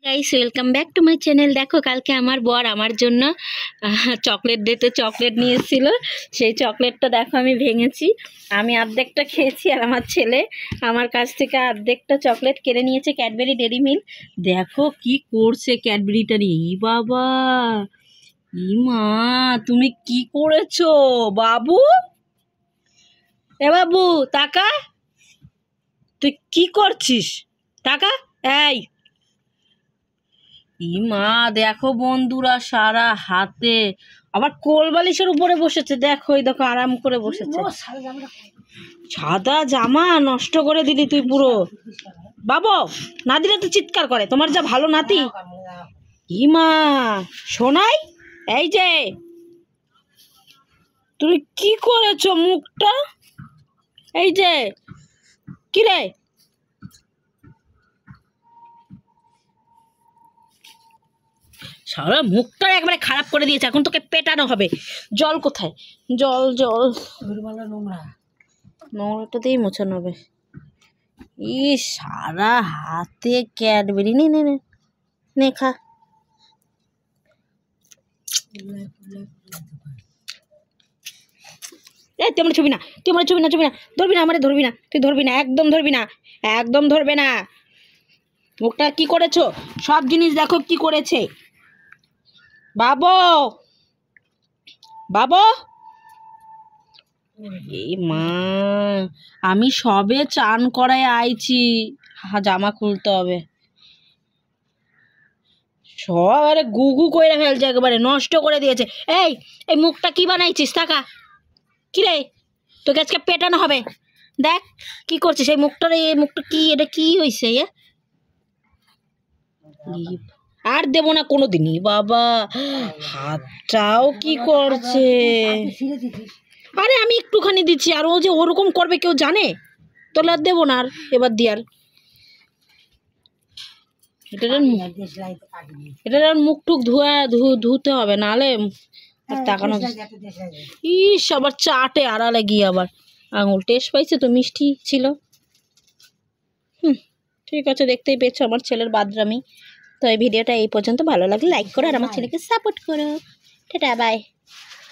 Guys welcome back to my channel. দেখো কালকে আমার বর আমার জন্য চকলেট দিতে চকলেট নিয়ে এসেছিল। সেই চকলেটটা দেখো আমি ভেঙেছি, আমি অর্ধেকটা খেয়েছি আর আমার ছেলে আমার কাছ থেকে অর্ধেকটা চকলেট কেড়ে নিয়েছে, ক্যাডবেরি ডেরি মিল্ক। দেখো কি করছে ক্যাডবেরিটা নিয়ে। ই বাবা, ই মা, তুমি কি করেছো বাবু? এ বাবু তাকা, তুই কি করছিস? তাকা। এই মা দেখো বন্ধুরা, সারা হাতে আবার কোল বালিশের উপরে বসেছে। দেখো এই দেখো আরাম করে বসেছে। সাদা জামা নষ্ট করে দিলি তুই পুরো। বাবু না দিলে তো চিৎকার করে, তোমার যা ভালো নাতি। মা শোনাই, এই যে তুমি কি করেছো মুখটা, এই যে কি রে, সারা মুখটা একবারে খারাপ করে দিয়েছে। এখন তোকে পেটানো হবে। জল কোথায়? জল জল, নোংরাটা দিয়েই মোছানো হবে। সারা হাতে ক্যাডবেরি। নে নে নে নে খা। এই তুই আমার ছবি না, তুই আমার ছবি না, ছবি না, ধরবি না, আমারে ধরবি না, তুই ধরবি না, একদম ধরবি না, একদম ধরবে না। মুখটা কি করেছো? সব জিনিস দেখো কি করেছে। বাবু বাবু, এই মা আমি সবে চান করায় আইছি, জামা খুলতে হবে। সব আরে গুগু করে ফেলছে, একেবারে নষ্ট করে দিয়েছে। এই এই মুখটা কি বানাইছিস? টাকা কি রে, তোকে আজকে পেটানো হবে। দেখ কি করছিস এই মুখটার, এই মুখটা কি, এটা কি হয়েছে? আর দেবো না কোনোদিনই। বাবা হাতটাও কি করছে। আরে আমি একটুখানি দিচ্ছি, আর ও যে ওরকম করবে কেউ জানে? তোলে আর দেবো না, আর এবার দিয়ার এটা মুখ টুক ধুতে হবে, নাহলে তাকানো। ইস আবার চাটে আড়ালে গিয়ে আবার আঙুল টেস্ট পাইছে তো, মিষ্টি ছিল। ঠিক আছে, দেখতেই পেয়েছো আমার ছেলের বাদরামি। তো এই ভিডিওটা এই পর্যন্ত, ভালো লাগলে লাইক করো আর আমার ছেলেকে সাপোর্ট করো। Tata bye.